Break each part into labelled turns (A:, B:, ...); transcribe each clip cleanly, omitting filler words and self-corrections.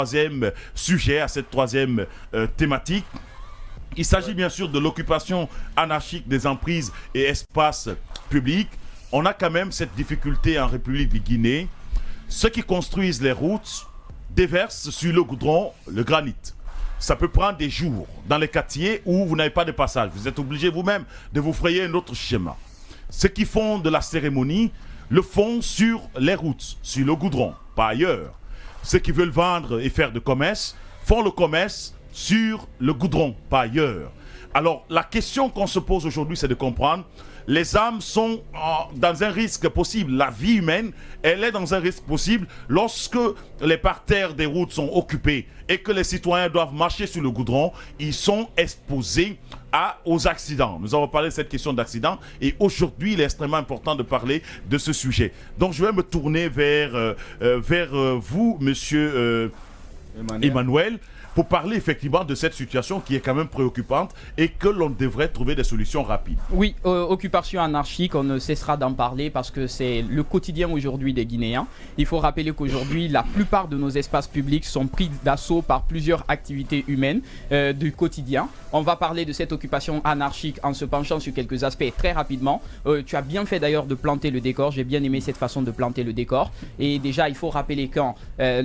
A: troisième sujet, à cette troisième thématique. Il s'agit bien sûr de l'occupation anarchique des emprises et espaces publics. On a quand même cette difficulté en République de Guinée. Ceux qui construisent les routes déversent sur le goudron le granit. Ça peut prendre des jours dans les quartiers où vous n'avez pas de passage. Vous êtes obligé vous-même de vous frayer un autre schéma. Ceux qui font de la cérémonie le font sur les routes, sur le goudron, pas ailleurs. Ceux qui veulent vendre et faire de commerce font le commerce sur le goudron, pas ailleurs. Alors, la question qu'on se pose aujourd'hui, c'est de comprendre, les âmes sont dans un risque possible. La vie humaine, elle est dans un risque possible lorsque les parterres des routes sont occupés et que les citoyens doivent marcher sur le goudron. Ils sont exposés aux accidents. Nous avons parlé de cette question d'accident et aujourd'hui, il est extrêmement important de parler de ce sujet. Donc, je vais me tourner vers vous, monsieur Emmanuel, pour parler effectivement de cette situation qui est quand même préoccupante et que l'on devrait trouver des solutions rapides.
B: Oui, occupation anarchique, on ne cessera d'en parler parce que c'est le quotidien aujourd'hui des Guinéens. Il faut rappeler qu'aujourd'hui, la plupart de nos espaces publics sont pris d'assaut par plusieurs activités humaines du quotidien. On va parler de cette occupation anarchique en se penchant sur quelques aspects très rapidement. Tu as bien fait d'ailleurs de planter le décor, j'ai bien aimé cette façon de planter le décor. Et déjà, il faut rappeler quand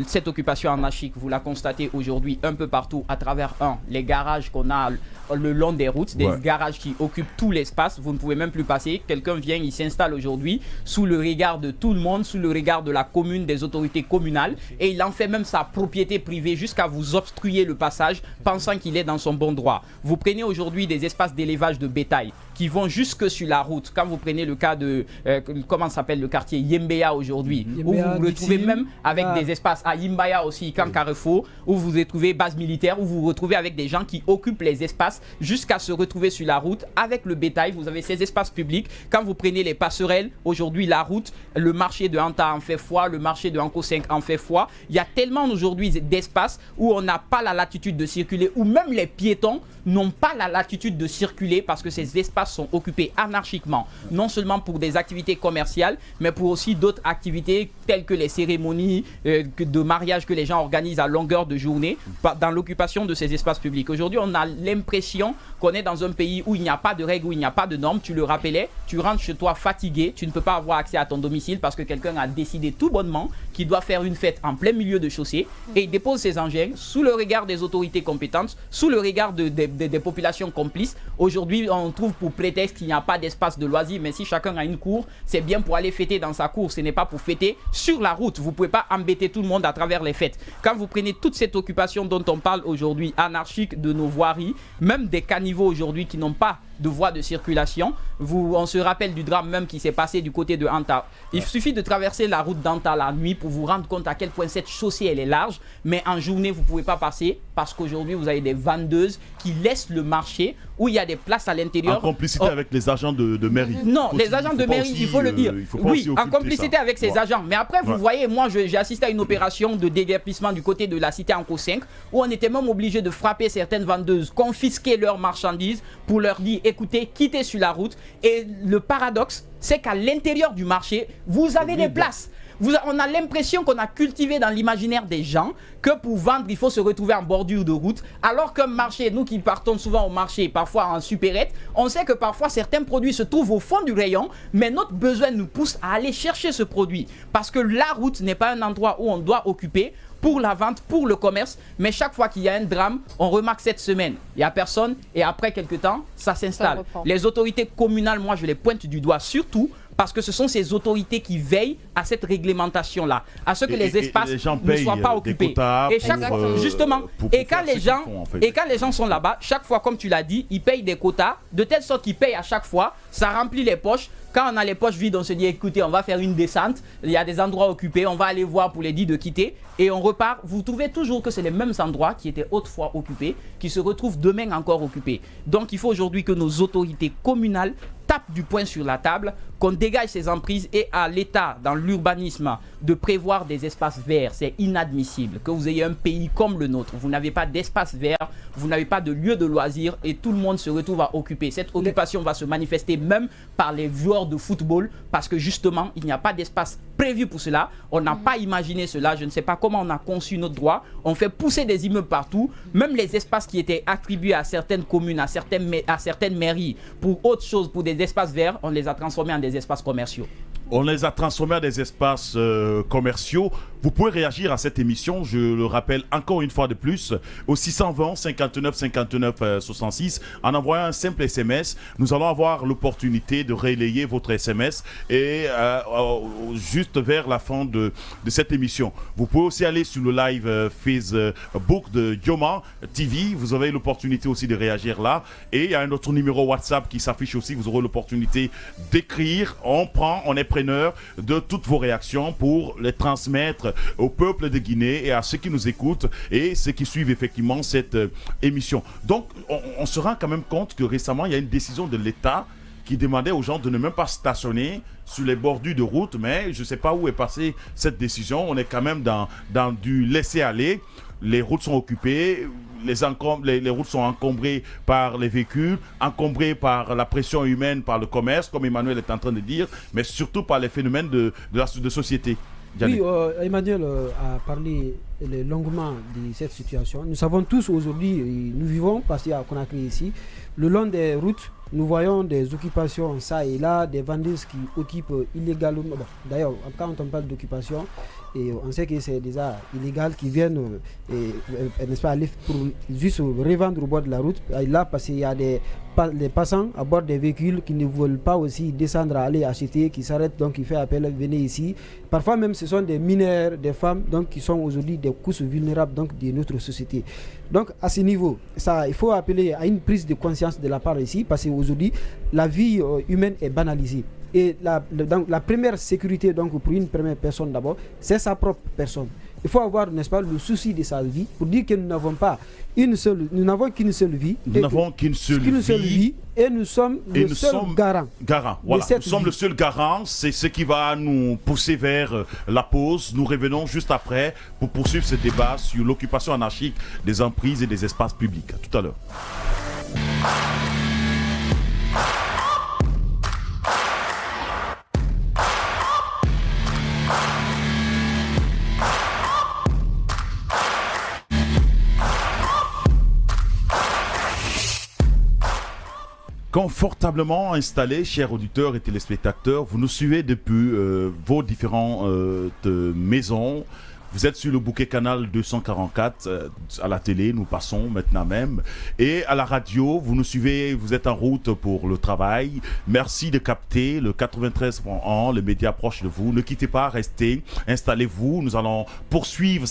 B: cette occupation anarchique, vous la constatez aujourd'hui un peu partout à travers les garages qu'on a le long des routes, des garages qui occupent tout l'espace, vous ne pouvez même plus passer. Quelqu'un vient, il s'installe aujourd'hui sous le regard de tout le monde, sous le regard de la commune, des autorités communales, et il en fait même sa propriété privée jusqu'à vous obstruer le passage, pensant qu'il est dans son bon droit. Vous prenez aujourd'hui des espaces d'élevage de bétail qui vont jusque sur la route. Quand vous prenez le cas de, comment s'appelle le quartier Yembea aujourd'hui, où vous vous retrouvez même avec des espaces à Yimbaya aussi, Camp Carrefour, où vous retrouvez base militaire, où vous vous retrouvez avec des gens qui occupent les espaces jusqu'à se retrouver sur la route avec le bétail. Vous avez ces espaces publics. Quand vous prenez les passerelles, aujourd'hui la route, le marché de Anta en fait foi, le marché de Anko 5 en fait foi. Il y a tellement aujourd'hui d'espaces où on n'a pas la latitude de circuler, où même les piétons n'ont pas la latitude de circuler parce que ces espaces sont occupés anarchiquement, non seulement pour des activités commerciales, mais pour aussi d'autres activités telles que les cérémonies de mariage que les gens organisent à longueur de journée dans l'occupation de ces espaces publics. Aujourd'hui, on a l'impression qu'on est dans un pays où il n'y a pas de règles, où il n'y a pas de normes. Tu le rappelais, tu rentres chez toi fatigué, tu ne peux pas avoir accès à ton domicile parce que quelqu'un a décidé tout bonnement qu'il doit faire une fête en plein milieu de chaussée et il dépose ses engins sous le regard des autorités compétentes, sous le regard des populations complices. Aujourd'hui, on trouve pour prétexte qu'il n'y a pas d'espace de loisirs, mais si chacun a une cour, c'est bien pour aller fêter dans sa cour, ce n'est pas pour fêter sur la route. Vous ne pouvez pas embêter tout le monde à travers les fêtes. Quand vous prenez toute cette occupation dont on parle aujourd'hui, anarchique de nos voiries, même des caniveaux aujourd'hui qui n'ont pas de voie de circulation. On se rappelle du drame même qui s'est passé du côté de Anta. Il suffit de traverser la route d'Anta la nuit pour vous rendre compte à quel point cette chaussée elle est large, mais en journée vous ne pouvez pas passer parce qu'aujourd'hui vous avez des vendeuses qui laissent le marché où il y a des places à l'intérieur.
A: En complicité avec les agents de mairie.
B: Non, les agents de mairie, il faut le dire. Oui, en complicité avec ces agents. Mais après, vous voyez, moi j'ai assisté à une opération de déguerpissement du côté de la cité Anko 5 où on était même obligé de frapper certaines vendeuses, confisquer leurs marchandises pour leur dire écoutez, quittez sur la route. Et le paradoxe, c'est qu'à l'intérieur du marché, vous avez des places. On a l'impression qu'on a cultivé dans l'imaginaire des gens que pour vendre, il faut se retrouver en bordure de route. Alors qu'un marché, nous qui partons souvent au marché, parfois en supérette, on sait que parfois certains produits se trouvent au fond du rayon, mais notre besoin nous pousse à aller chercher ce produit. Parce que la route n'est pas un endroit où on doit occuper pour la vente, pour le commerce, mais chaque fois qu'il y a un drame, on remarque cette semaine, il n'y a personne et après quelques temps, ça s'installe. Les autorités communales, moi je les pointe du doigt surtout parce que ce sont ces autorités qui veillent à cette réglementation-là, à ce que les espaces ne soient pas occupés. Et justement, quand les gens sont là-bas, chaque fois, comme tu l'as dit, ils payent des quotas, de telle sorte qu'ils payent à chaque fois, ça remplit les poches. Quand on a les poches vides, on se dit écoutez, on va faire une descente, il y a des endroits occupés, on va aller voir pour les dire de quitter et on repart. Vous trouvez toujours que c'est les mêmes endroits qui étaient autrefois occupés, qui se retrouvent demain encore occupés. Donc il faut aujourd'hui que nos autorités communales tapent du poing sur la table qu'on dégage ces emprises et à l'État, dans l'urbanisme, de prévoir des espaces verts. C'est inadmissible que vous ayez un pays comme le nôtre. Vous n'avez pas d'espace vert, vous n'avez pas de lieu de loisirs et tout le monde se retrouve à occuper. Cette occupation va se manifester même par les joueurs de football parce que justement, il n'y a pas d'espace prévu pour cela. On n'a pas imaginé cela. Je ne sais pas comment on a conçu notre droit. On fait pousser des immeubles partout. Même les espaces qui étaient attribués à certaines communes, à certaines mairies pour autre chose, pour des espaces verts, on les a transformés en des espaces commerciaux.
A: On les a transformés en des espaces commerciaux. Vous pouvez réagir à cette émission, je le rappelle encore une fois de plus, au 620 59 59 66 en envoyant un simple SMS. Nous allons avoir l'opportunité de relayer votre SMS et juste vers la fin de cette émission. Vous pouvez aussi aller sur le live Facebook de Yoma TV. Vous avez l'opportunité aussi de réagir là. Et il y a un autre numéro WhatsApp qui s'affiche aussi. Vous aurez l'opportunité d'écrire. On est preneur de toutes vos réactions pour les transmettre au peuple de Guinée et à ceux qui nous écoutent et ceux qui suivent effectivement cette émission. Donc, on se rend quand même compte que récemment, il y a une décision de l'État qui demandait aux gens de ne même pas stationner sur les bordures de route, mais je ne sais pas où est passée cette décision. On est quand même dans du laisser-aller. Les routes sont occupées, les routes sont encombrées par les véhicules, encombrées par la pression humaine, par le commerce, comme Emmanuel est en train de dire, mais surtout par les phénomènes de société.
C: Oui, Emmanuel a parlé longuement de cette situation. Nous savons tous aujourd'hui, nous vivons, parce qu'il y a Conakry ici, le long des routes, nous voyons des occupations ça et là, des vendeuses qui occupent illégalement. Bon, d'ailleurs, quand on parle d'occupation, et on sait que c'est déjà illégal qui viennent n'est-ce pas, aller pour juste revendre au bord de la route. Et là, parce qu'il y a des passants à bord des véhicules qui ne veulent pas aussi descendre à aller acheter, qui s'arrêtent, donc il fait appel, venez ici. Parfois même, ce sont des mineurs, des femmes, donc qui sont aujourd'hui des couches vulnérables donc, de notre société. Donc à ce niveau, il faut appeler à une prise de conscience de la part ici, parce qu'aujourd'hui, la vie humaine est banalisée. Et la première sécurité donc, pour une première personne d'abord, c'est sa propre personne. Il faut avoir, n'est-ce pas, le souci de sa vie pour dire que nous n'avons qu'une seule vie.
A: Nous n'avons qu'une seule vie.
C: Et nous sommes le seul garant.
A: Voilà. Nous sommes le seul garant. C'est ce qui va nous pousser vers la pause. Nous revenons juste après pour poursuivre ce débat sur l'occupation anarchique des emprises et des espaces publics. À tout à l'heure. Confortablement installés, chers auditeurs et téléspectateurs, vous nous suivez depuis vos différentes maisons. Vous êtes sur le bouquet canal 244 à la télé, nous passons maintenant même. Et à la radio, vous nous suivez, vous êtes en route pour le travail. Merci de capter le 93.1, le média proche de vous. Ne quittez pas, restez, installez-vous. Nous allons poursuivre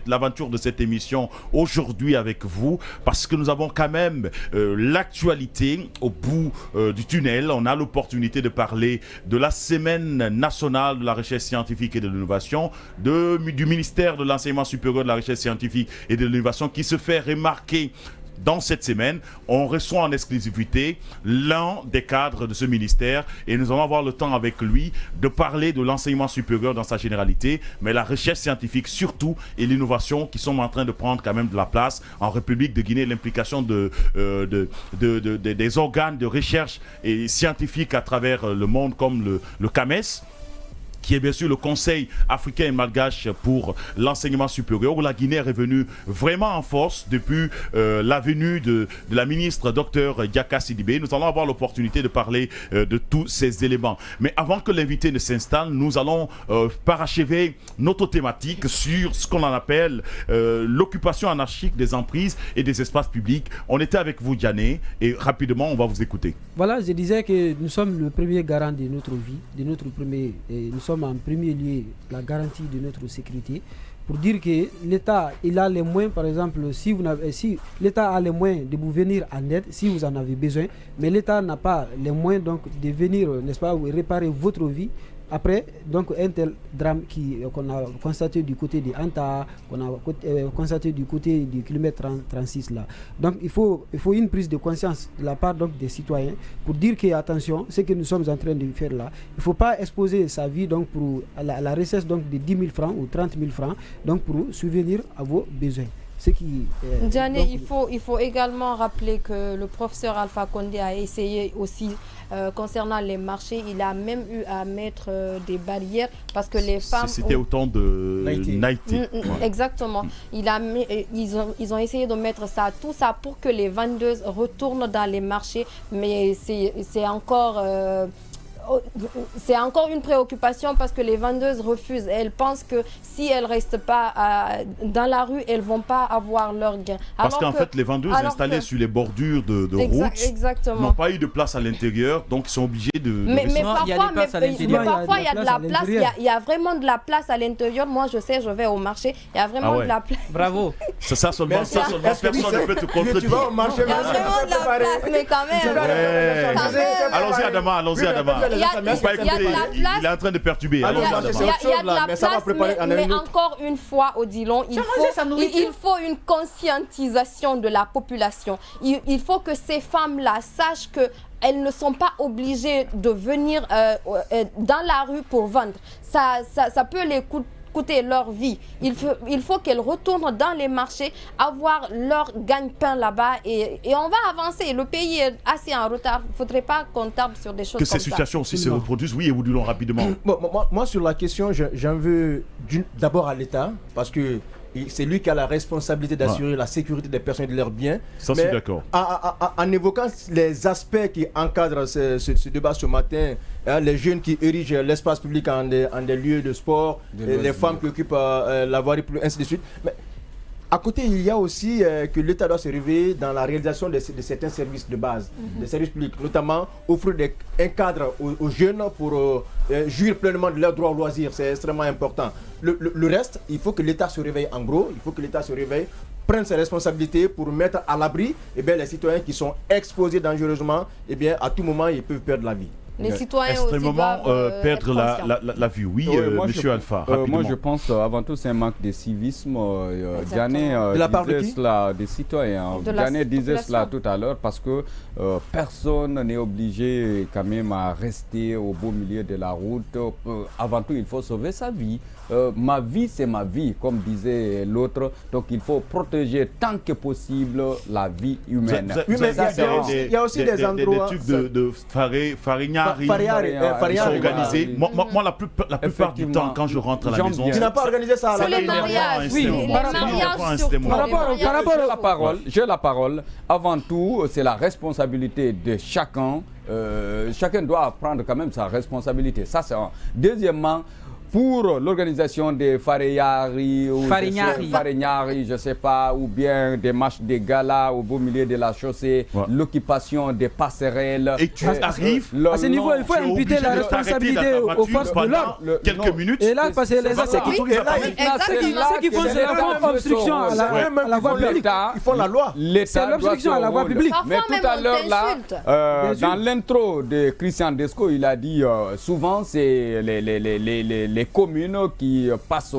A: l'aventure de cette émission aujourd'hui avec vous parce que nous avons quand même l'actualité au bout du tunnel. On a l'opportunité de parler de la semaine nationale de la recherche scientifique et de l'innovation, du ministère de l'enseignement supérieur, de la recherche scientifique et de l'innovation qui se fait remarquer dans cette semaine. On reçoit en exclusivité l'un des cadres de ce ministère et nous allons avoir le temps avec lui de parler de l'enseignement supérieur dans sa généralité, mais la recherche scientifique surtout et l'innovation qui sont en train de prendre quand même de la place en République de Guinée, l'implication des organes de recherche et scientifiques à travers le monde comme le CAMES, qui est bien sûr le Conseil africain et malgache pour l'enseignement supérieur, où la Guinée est revenue vraiment en force depuis la venue de la ministre Dr Yaka Sidibé. Nous allons avoir l'opportunité de parler de tous ces éléments. Mais avant que l'invité ne s'installe, nous allons parachever notre thématique sur ce qu'on en appelle l'occupation anarchique des emprises et des espaces publics. On était avec vous, Diané, et rapidement, on va vous écouter.
C: Voilà, je disais que nous sommes le premier garant de notre vie, nous sommes en premier lieu la garantie de notre sécurité. Pour dire que l'État, il a les moyens, par exemple, si l'État a les moyens de vous venir en aide, si vous en avez besoin, mais l'État n'a pas les moyens donc de venir, n'est-ce pas, réparer votre vie, après donc un tel drame qu'on a constaté du côté de Anta, qu'on a constaté du côté du kilomètre 36 là. Donc il faut une prise de conscience de la part donc des citoyens pour dire que attention, ce que nous sommes en train de faire là, il ne faut pas exposer sa vie donc pour la richesse donc de 10 000 francs ou 30 000 francs donc pour subvenir à vos besoins.
D: Diané, il faut également rappeler que le professeur Alpha Condé a essayé aussi concernant les marchés, il a même eu à mettre des barrières parce que les femmes...
A: C'était au temps de Naïté.
D: Exactement. Ils ont essayé de mettre ça, tout ça pour que les vendeuses retournent dans les marchés, mais c'est encore une préoccupation parce que les vendeuses refusent. Elles pensent que si elles ne restent pas dans la rue, elles ne vont pas avoir leur gain.
A: Parce qu'en fait, les vendeuses installées sur les bordures de routes n'ont pas eu de place à l'intérieur, donc ils sont obligés de...
D: Mais parfois, il y a de la place. Il y a vraiment de la place à l'intérieur. Moi, je sais, je vais au marché, il y a vraiment de la place.
B: Bravo.
A: C'est ça seulement, personne ne peut te contredire.
D: Il y a vraiment de la place, mais quand même.
A: Allons-y, Adama,
D: il y a de la place.
A: Il est en train de perturber.
D: Il y a de la place, mais encore une fois, Odilon, il faut une conscientisation de la population. Il faut que ces femmes-là sachent que elles ne sont pas obligées de venir dans la rue pour vendre. Ça peut les coûter leur vie. Il faut qu'elles retournent dans les marchés, avoir leur gagne-pain là-bas et on va avancer. Le pays est assez en retard. Il ne faudrait pas qu'on tarde sur des choses comme ça.
A: Que ces situations aussi se reproduisent, oui, et vous disons rapidement.
E: Moi, sur la question, j'en veux d'abord à l'État, parce que c'est lui qui a la responsabilité d'assurer la sécurité des personnes et de leurs biens.
A: Ça, je suis d'accord.
E: En évoquant les aspects qui encadrent ce débat ce matin, les jeunes qui érigent l'espace public en des lieux de sport, les femmes qui occupent la voirie, ainsi de suite. Mais à côté, il y a aussi que l'État doit se réveiller dans la réalisation de certains services de base, des services publics, notamment offrir un cadre aux jeunes pour jouir pleinement de leurs droits au loisir. C'est extrêmement important. Le reste, il faut que l'État se réveille en gros, il faut que l'État se réveille, prenne ses responsabilités pour mettre à l'abri les citoyens qui sont exposés dangereusement, à tout moment, ils peuvent perdre la vie.
D: Les citoyens
A: extrêmement
D: aussi
A: perdre la vue. Oui, monsieur Alpha,
F: moi je pense avant tout c'est un manque de civisme. Diané disait cela des citoyens. Diané disait cela tout à l'heure parce que personne n'est obligé quand même à rester au beau milieu de la route. Avant tout, il faut sauver sa vie. Ma vie, c'est ma vie, comme disait l'autre. Donc il faut protéger tant que possible la vie humaine.
E: Il y a aussi des endroits...
A: Des trucs de Farignari sont organisés. Moi, la plupart du temps, quand je rentre à la maison...
E: Tu n'as pas organisé ça à la
D: maison? Les mariages, oui.
F: J'ai la parole. Avant tout, c'est la responsabilité de chacun. Chacun doit prendre quand même sa responsabilité. Ça, c'est un. Deuxièmement, pour l'organisation des Farignari, je ne sais pas, ou bien des marches de gala au beau milieu de la chaussée, l'occupation des passerelles.
A: Et tu arrives
C: à ce niveau, il faut imputer la responsabilité aux forces de l'ordre.
A: Quelques minutes.
C: Et là, parce que les ceux qui font c'est la obstruction à la voie publique.
E: Ils font la loi.
C: C'est l'obstruction à la voie publique.
F: Mais tout à l'heure, là, dans l'intro de Christian Desco, il a dit souvent, c'est les communes qui passent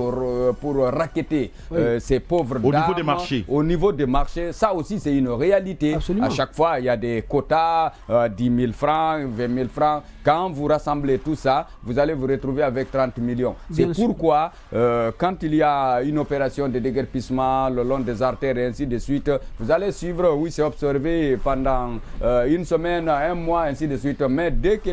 F: pour racketter ces pauvres dames.
A: Au niveau des marchés.
F: Au niveau des marchés, ça aussi c'est une réalité.
C: Absolument.
F: À chaque fois, il y a des quotas, 10 000 francs, 20 000 francs. Quand vous rassemblez tout ça, vous allez vous retrouver avec 30 millions. C'est pourquoi, quand il y a une opération de déguerpissement le long des artères et ainsi de suite, vous allez suivre, oui, c'est observé pendant une semaine, un mois, ainsi de suite. Mais dès que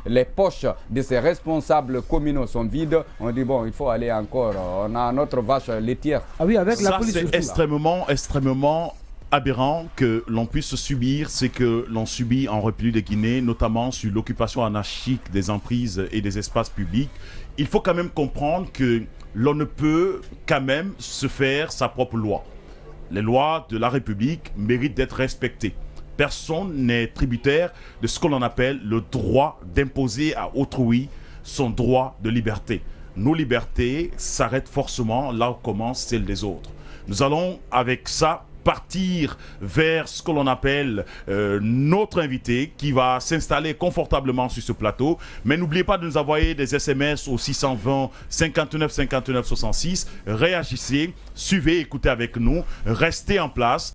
F: les poches de ces responsables communaux sont vides, on dit bon, il faut aller encore. On a notre vache laitière.
C: Ah oui, avec la police.
A: C'est extrêmement aberrant que l'on puisse subir ce que l'on subit en République de Guinée, notamment sur l'occupation anarchique des emprises et des espaces publics. Il faut quand même comprendre que l'on ne peut quand même se faire sa propre loi. Les lois de la République méritent d'être respectées. Personne n'est tributaire de ce que l'on appelle le droit d'imposer à autrui son droit de liberté. Nos libertés s'arrêtent forcément là où commence celle des autres. Nous allons avec ça partir vers ce que l'on appelle notre invité qui va s'installer confortablement sur ce plateau. Mais n'oubliez pas de nous envoyer des SMS au 620 59 59 66. Réagissez, suivez, écoutez avec nous, restez en place.